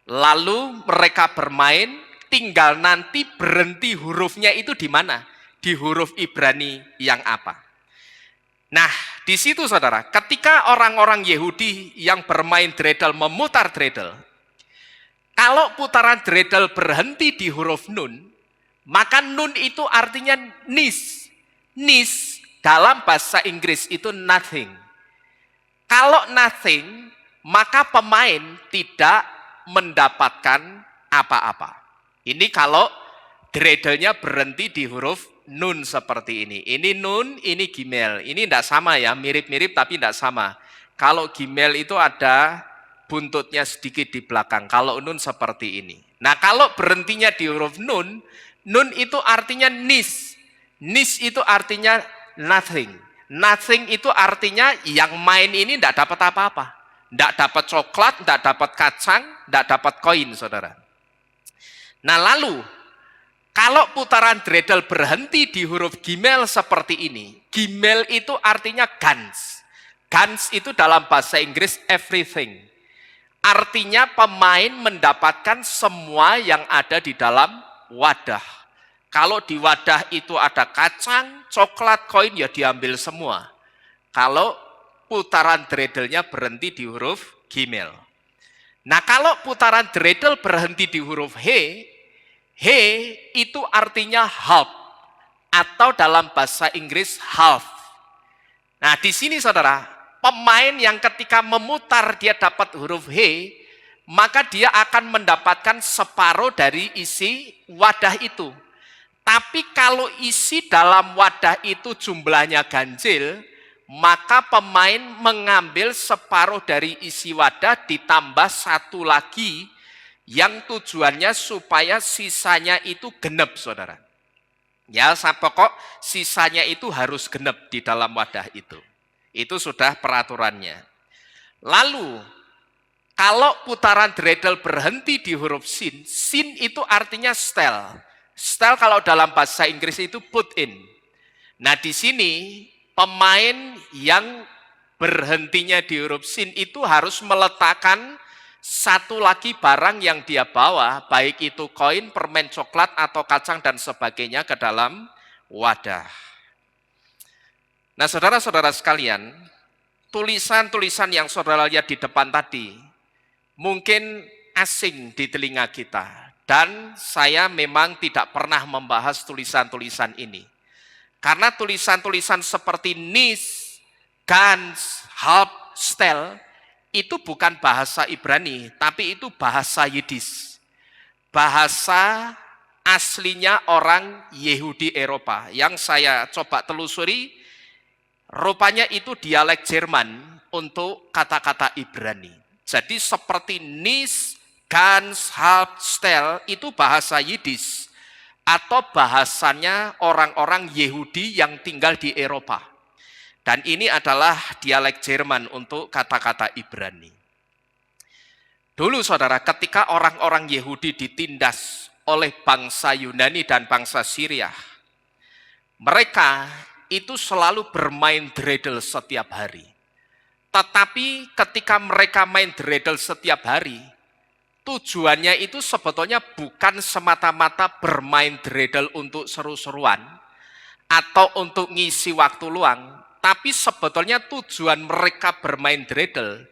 Speaker 1: Lalu mereka bermain, tinggal nanti berhenti hurufnya itu di mana? Di huruf Ibrani yang apa? Nah, di situ, saudara, ketika orang-orang Yahudi yang bermain dreidel memutar dreidel, kalau putaran dreidel berhenti di huruf Nun, maka Nun itu artinya nis. Nis dalam bahasa Inggris itu nothing. Kalau nothing, maka pemain tidak mendapatkan apa-apa. Ini kalau dreidelnya berhenti di huruf Nun seperti ini. Ini Nun, ini Gimel. Ini tidak sama ya, mirip-mirip tapi tidak sama. Kalau Gimel itu ada buntutnya sedikit di belakang. Kalau Nun seperti ini. Nah, kalau berhentinya di huruf Nun, Nun itu artinya nis. Nis itu artinya nothing. Nothing itu artinya yang main ini tidak dapat apa-apa. Tidak dapat coklat, tidak dapat kacang, tidak dapat koin, saudara. Nah, lalu kalau putaran dreidel berhenti di huruf Gimel seperti ini, Gimel itu artinya Gans. Gans itu dalam bahasa Inggris everything. Artinya pemain mendapatkan semua yang ada di dalam wadah. Kalau di wadah itu ada kacang, coklat, koin, ya diambil semua. Kalau putaran dreidel-nya berhenti di huruf gimel. Nah, kalau putaran dreidel berhenti di huruf he itu artinya half, atau dalam bahasa Inggris half. Nah, di sini saudara, pemain yang ketika memutar dia dapat huruf he, maka dia akan mendapatkan separuh dari isi wadah itu. Tapi kalau isi dalam wadah itu jumlahnya ganjil, maka pemain mengambil separuh dari isi wadah ditambah satu lagi yang tujuannya supaya sisanya itu genep, saudara. Ya, pokok sisanya itu harus genep di dalam wadah itu. Itu sudah peraturannya. Lalu, kalau putaran dreidel berhenti di huruf sin, sin itu artinya stel. Stel kalau dalam bahasa Inggris itu put in. Nah, di sini pemain yang berhentinya di huruf sin itu harus meletakkan satu lagi barang yang dia bawa, baik itu koin, permen coklat, atau kacang dan sebagainya ke dalam wadah. Nah, saudara-saudara sekalian, tulisan-tulisan yang saudara lihat di depan tadi mungkin asing di telinga kita. Dan saya memang tidak pernah membahas tulisan-tulisan ini. Karena tulisan-tulisan seperti nis, gans, halb, stel, itu bukan bahasa Ibrani, tapi itu bahasa Yiddish. Bahasa aslinya orang Yahudi Eropa. Yang saya coba telusuri, rupanya itu dialek Jerman untuk kata-kata Ibrani. Jadi seperti nis, gans, halb, stel itu bahasa Yiddish atau bahasanya orang-orang Yahudi yang tinggal di Eropa. Dan ini adalah dialek Jerman untuk kata-kata Ibrani. Dulu saudara, ketika orang-orang Yahudi ditindas oleh bangsa Yunani dan bangsa Syria, mereka itu selalu bermain dreidel setiap hari. Tetapi ketika mereka main dreidel setiap hari, tujuannya itu sebetulnya bukan semata-mata bermain dreidel untuk seru-seruan atau untuk ngisi waktu luang, tapi sebetulnya tujuan mereka bermain dreidel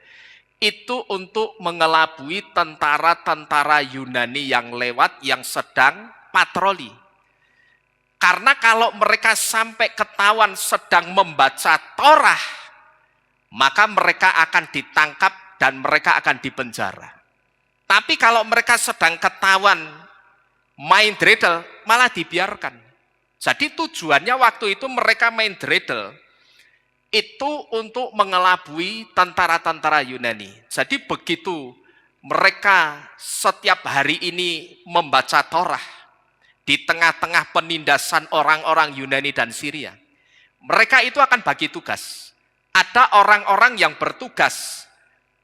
Speaker 1: itu untuk mengelabui tentara-tentara Yunani yang lewat yang sedang patroli. Karena kalau mereka sampai ketahuan sedang membaca Torah, maka mereka akan ditangkap dan mereka akan dipenjara. Tapi kalau mereka sedang ketahuan main dreidel, malah dibiarkan. Jadi tujuannya waktu itu mereka main dreidel, itu untuk mengelabui tentara-tentara Yunani. Jadi begitu mereka setiap hari ini membaca Torah, di tengah-tengah penindasan orang-orang Yunani dan Syria, mereka itu akan bagi tugas. Ada orang-orang yang bertugas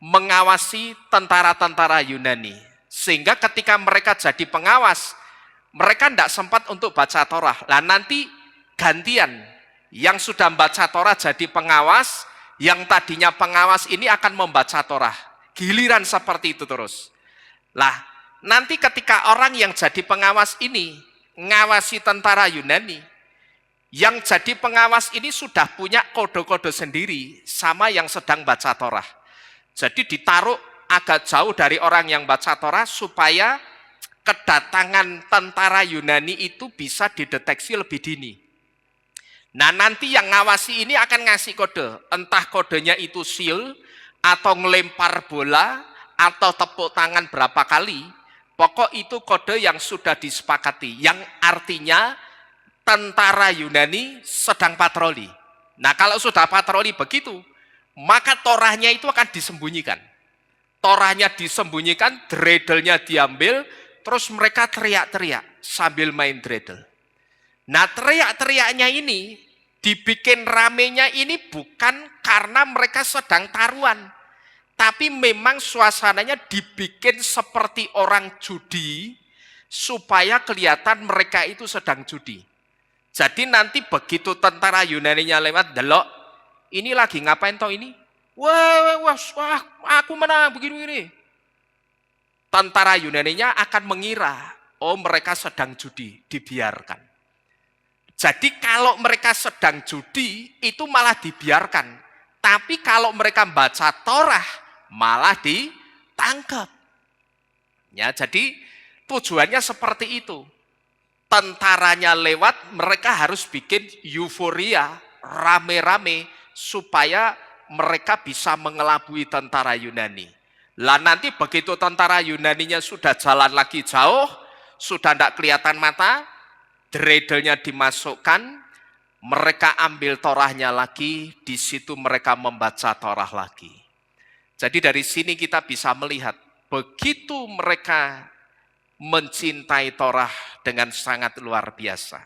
Speaker 1: mengawasi tentara-tentara Yunani. Sehingga ketika mereka jadi pengawas, mereka tidak sempat untuk baca Torah. Lah nanti gantian, yang sudah membaca Torah jadi pengawas, yang tadinya pengawas ini akan membaca Torah. Giliran seperti itu terus. Lah, nanti ketika orang yang jadi pengawas ini ngawasi tentara Yunani, yang jadi pengawas ini sudah punya kode-kode sendiri sama yang sedang baca Torah. Jadi ditaruh agak jauh dari orang yang baca Torah supaya kedatangan tentara Yunani itu bisa dideteksi lebih dini. Nah, nanti yang ngawasi ini akan ngasih kode, entah kodenya itu seal atau ngelempar bola atau tepuk tangan berapa kali. Pokok itu kode yang sudah disepakati, yang artinya tentara Yunani sedang patroli. Nah, kalau sudah patroli begitu, maka Torahnya itu akan disembunyikan. Torahnya disembunyikan, dreidelnya diambil, terus mereka teriak-teriak sambil main dreidel. Nah, teriak-teriaknya ini, dibikin ramenya ini bukan karena mereka sedang taruhan, tapi memang suasananya dibikin seperti orang judi, supaya kelihatan mereka itu sedang judi. Jadi nanti begitu tentara Yunaninya lewat, delok, ini lagi ngapain toh ini? Wah, aku menang begini-begini. Tentara Yunaninya akan mengira Oh, mereka sedang judi, dibiarkan. Jadi kalau mereka sedang judi, itu malah dibiarkan. Tapi kalau mereka baca Torah, malah ditangkap. Ya, jadi tujuannya seperti itu. Tentaranya lewat, mereka harus bikin euforia, rame-rame, supaya mereka bisa mengelabui tentara Yunani. Lah nanti begitu tentara Yunaninya sudah jalan lagi jauh, sudah tidak kelihatan mata, dreidel-nya dimasukkan, mereka ambil Torahnya lagi, di situ mereka membaca Torah lagi. Jadi dari sini kita bisa melihat, begitu mereka mencintai Torah dengan sangat luar biasa.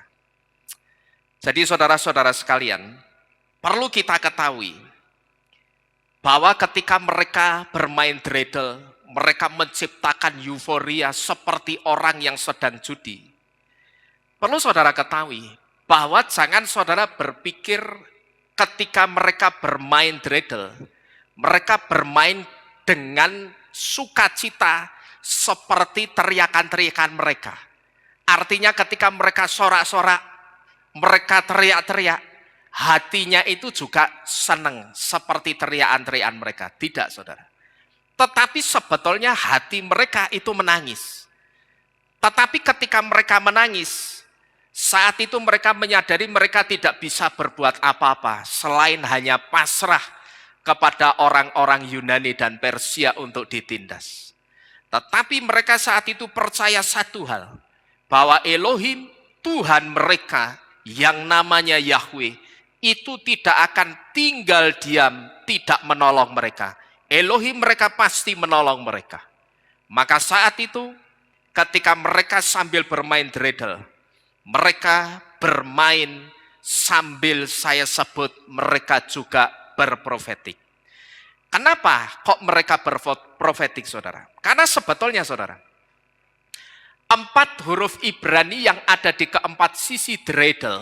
Speaker 1: Jadi saudara-saudara sekalian, perlu kita ketahui bahwa ketika mereka bermain dreidel, mereka menciptakan euforia seperti orang yang sedang judi. Perlu saudara ketahui bahwa jangan saudara berpikir ketika mereka bermain dreidel, mereka bermain dengan sukacita seperti teriakan-teriakan mereka. Artinya ketika mereka sorak-sorak, mereka teriak-teriak, hatinya itu juga senang seperti teriakan-teriakan mereka. Tidak, saudara. Tetapi sebetulnya hati mereka itu menangis. Tetapi ketika mereka menangis, saat itu mereka menyadari mereka tidak bisa berbuat apa-apa selain hanya pasrah kepada orang-orang Yunani dan Persia untuk ditindas. Tetapi mereka saat itu percaya satu hal, bahwa Elohim, Tuhan mereka yang namanya Yahweh, itu tidak akan tinggal diam, tidak menolong mereka. Elohim mereka pasti menolong mereka. Maka saat itu, ketika mereka sambil bermain dreidel, mereka bermain sambil saya sebut mereka juga berprofetik. Kenapa kok mereka berprofetik, saudara? Karena sebetulnya, saudara, 4 huruf Ibrani yang ada di keempat sisi dreidel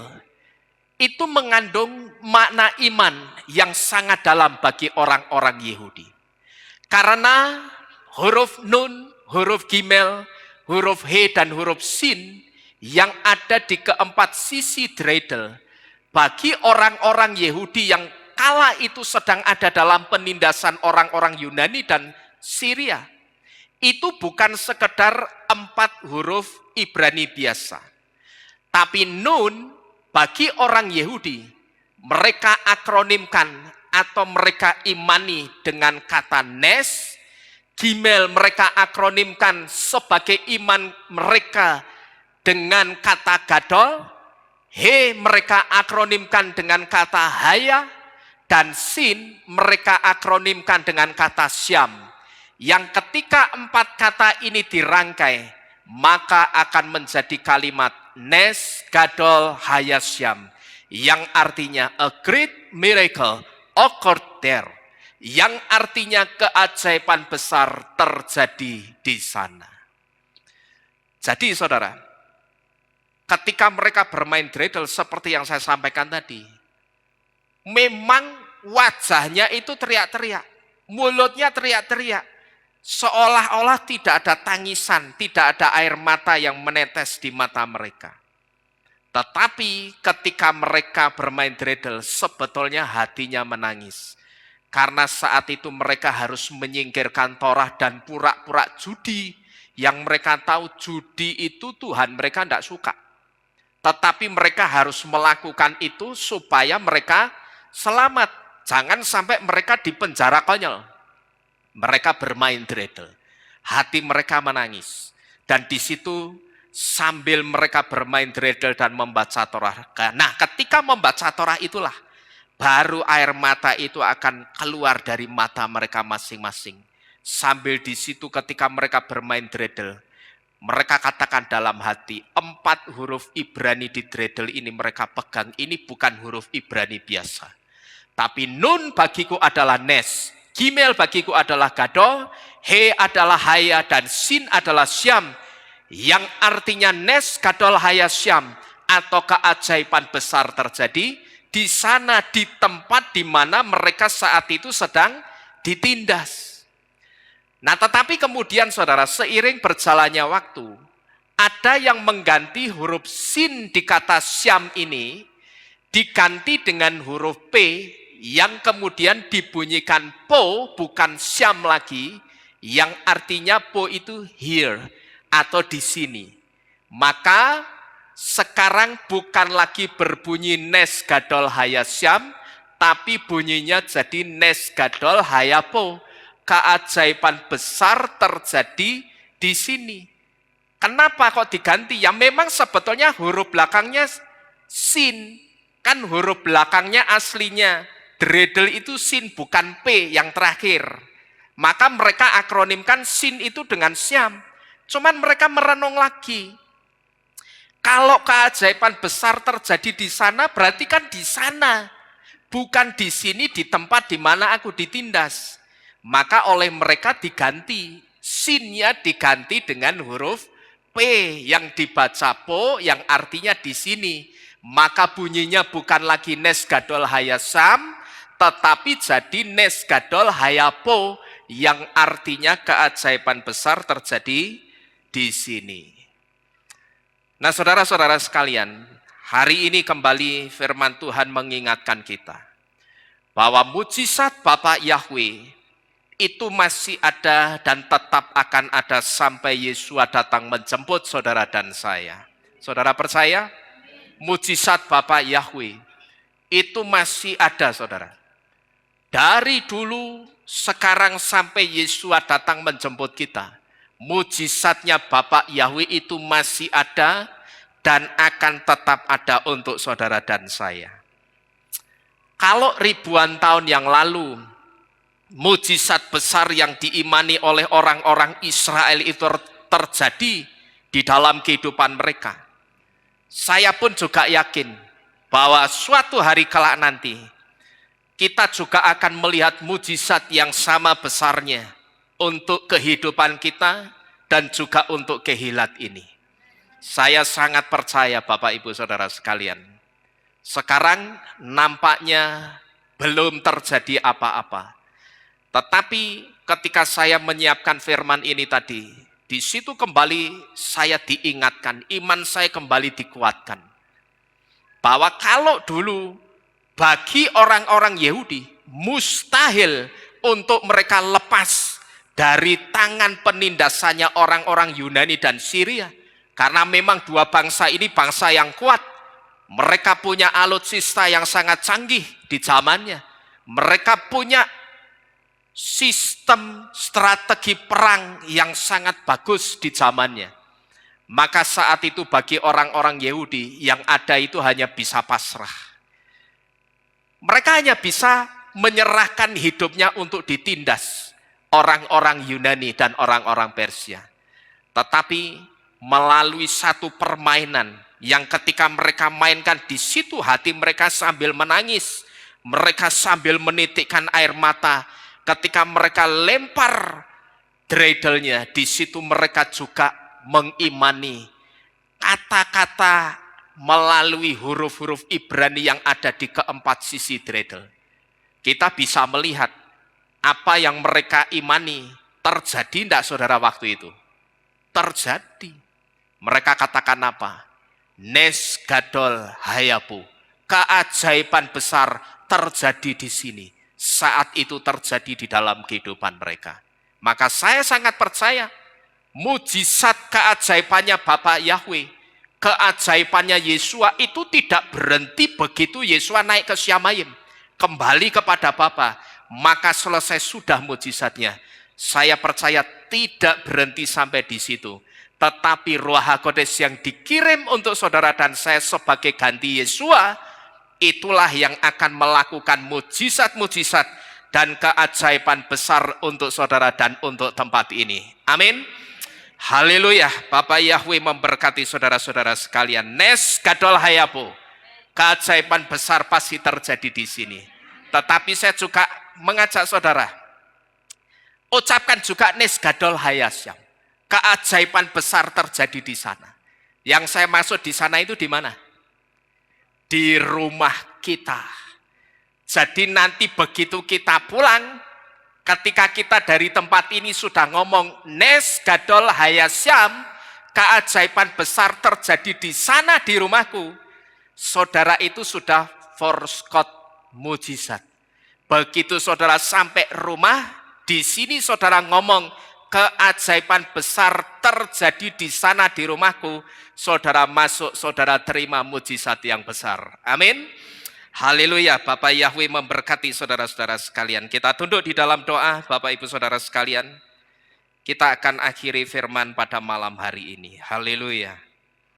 Speaker 1: itu mengandung makna iman yang sangat dalam bagi orang-orang Yahudi. Karena huruf Nun, huruf Gimel, huruf He, dan huruf Sin yang ada di keempat sisi dreidel bagi orang-orang Yahudi yang kala itu sedang ada dalam penindasan orang-orang Yunani dan Syria, itu bukan sekedar 4 huruf Ibrani biasa. Tapi Nun bagi orang Yahudi, mereka akronimkan atau mereka imani dengan kata Nes. Gimel mereka akronimkan sebagai iman mereka dengan kata Gadol. He mereka akronimkan dengan kata Haya. Dan Sin mereka akronimkan dengan kata Syam. Yang ketika 4 kata ini dirangkai, maka akan menjadi kalimat Nes Gadol Haya Syam, yang artinya a great miracle occurred there, yang artinya keajaiban besar terjadi di sana. Jadi saudara, ketika mereka bermain dreidel seperti yang saya sampaikan tadi, memang wajahnya itu teriak-teriak, mulutnya teriak-teriak, seolah-olah tidak ada tangisan, tidak ada air mata yang menetes di mata mereka. Tetapi ketika mereka bermain dreidel, sebetulnya hatinya menangis. Karena saat itu mereka harus menyingkirkan Torah dan pura-pura judi, yang mereka tahu judi itu Tuhan mereka tidak suka. Tetapi mereka harus melakukan itu supaya mereka selamat. Jangan sampai mereka dipenjara konyol. Mereka bermain dreidel. Hati mereka menangis. Dan di situ sambil mereka bermain dreidel dan membaca Torah. Nah, ketika membaca Torah itulah baru air mata itu akan keluar dari mata mereka masing-masing. Sambil di situ ketika mereka bermain dreidel, mereka katakan dalam hati, 4 huruf Ibrani di dreidel ini mereka pegang, ini bukan huruf Ibrani biasa. Tapi Nun bagiku adalah Nes, Gimel bagiku adalah Gadol, He adalah Haya, dan Sin adalah Syam, yang artinya Nes, Gadol, Haya, Syam, atau keajaiban besar terjadi di sana, di tempat di mana mereka saat itu sedang ditindas. Nah, tetapi kemudian saudara, seiring berjalannya waktu, ada yang mengganti huruf sin di kata Syam ini, diganti dengan huruf P, yang kemudian dibunyikan po, bukan Syam lagi, yang artinya po itu here, atau di sini. Maka sekarang bukan lagi berbunyi Nes Gadol Haya Syam, tapi bunyinya jadi Nes Gadol Haya Po. Keajaiban besar terjadi di sini. Kenapa kok diganti? Ya memang sebetulnya huruf belakangnya sin. Kan huruf belakangnya aslinya dreidel itu sin, bukan P yang terakhir. Maka mereka akronimkan sin itu dengan Syam. Cuman mereka merenung lagi. Kalau keajaiban besar terjadi di sana, berarti kan di sana. Bukan di sini, di tempat di mana aku ditindas. Maka oleh mereka diganti. Sinnya diganti dengan huruf P yang dibaca po, yang artinya di sini. Maka bunyinya bukan lagi Nes Gadol Haya Syam, tetapi jadi Nes Gadol Haya Po, yang artinya keajaiban besar terjadi di sini. Nah, saudara-saudara sekalian, hari ini kembali firman Tuhan mengingatkan kita bahwa mujizat Bapa Yahweh itu masih ada dan tetap akan ada sampai Yesua datang menjemput saudara dan saya. Saudara percaya? Mujizat Bapa Yahweh itu masih ada, saudara. Dari dulu, sekarang sampai Yesua datang menjemput kita. Mujizatnya Bapa Yahweh itu masih ada dan akan tetap ada untuk saudara dan saya. Kalau ribuan tahun yang lalu, mujizat besar yang diimani oleh orang-orang Israel itu terjadi di dalam kehidupan mereka. Saya pun juga yakin bahwa suatu hari kelak nanti, kita juga akan melihat mujizat yang sama besarnya untuk kehidupan kita dan juga untuk kehilat ini. Saya sangat percaya Bapak Ibu Saudara sekalian. Sekarang nampaknya belum terjadi apa-apa. Tetapi ketika saya menyiapkan firman ini tadi, di situ kembali saya diingatkan, iman saya kembali dikuatkan. Bahwa kalau dulu bagi orang-orang Yahudi mustahil untuk mereka lepas dari tangan penindasannya orang-orang Yunani dan Syria. Karena memang dua bangsa ini bangsa yang kuat. Mereka punya alutsista yang sangat canggih di zamannya. Mereka punya sistem strategi perang yang sangat bagus di zamannya. Maka saat itu bagi orang-orang Yahudi yang ada itu hanya bisa pasrah. Mereka hanya bisa menyerahkan hidupnya untuk ditindas orang-orang Yunani dan orang-orang Persia. Tetapi melalui satu permainan yang ketika mereka mainkan, di situ hati mereka sambil menangis, mereka sambil menitikkan air mata. Ketika mereka lempar dreidelnya, di situ mereka juga mengimani kata-kata melalui huruf-huruf Ibrani yang ada di keempat sisi dreidel. Kita bisa melihat apa yang mereka imani terjadi tidak saudara waktu itu? Terjadi. Mereka katakan apa? Nes Gadol Hayapu. Keajaiban besar terjadi di sini. Saat itu terjadi di dalam kehidupan mereka. Maka saya sangat percaya mujizat keajaibannya Bapa Yahweh, keajaibannya Yesua itu tidak berhenti begitu Yesua naik ke Syamayim, kembali kepada Bapa, maka selesai sudah mujizatnya. Saya percaya tidak berhenti sampai di situ. Tetapi Ruach HaKodes yang dikirim untuk saudara dan saya sebagai ganti Yesua, itulah yang akan melakukan mujizat-mujizat dan keajaiban besar untuk saudara dan untuk tempat ini. Amin. Haleluya. Bapak Yahweh memberkati saudara-saudara sekalian. Nes Gadol Hayapu. Keajaiban besar pasti terjadi di sini. Tetapi saya juga mengajak saudara, ucapkan juga Nes Gadol Hayasyam. Keajaiban besar terjadi di sana. Yang saya maksud di sana itu di mana? Di rumah kita. Jadi nanti begitu kita pulang, ketika kita dari tempat ini sudah ngomong Nes Gadol Hayasyam, keajaiban besar terjadi di sana di rumahku, saudara itu sudah forskot mujizat. Begitu saudara sampai rumah, di sini saudara ngomong, keajaiban besar terjadi di sana di rumahku, saudara masuk, saudara terima mujizat yang besar. Amin. Haleluya. Bapak Yahweh memberkati saudara-saudara sekalian. Kita tunduk di dalam doa, Bapak Ibu saudara sekalian. Kita akan akhiri firman pada malam hari ini. Haleluya.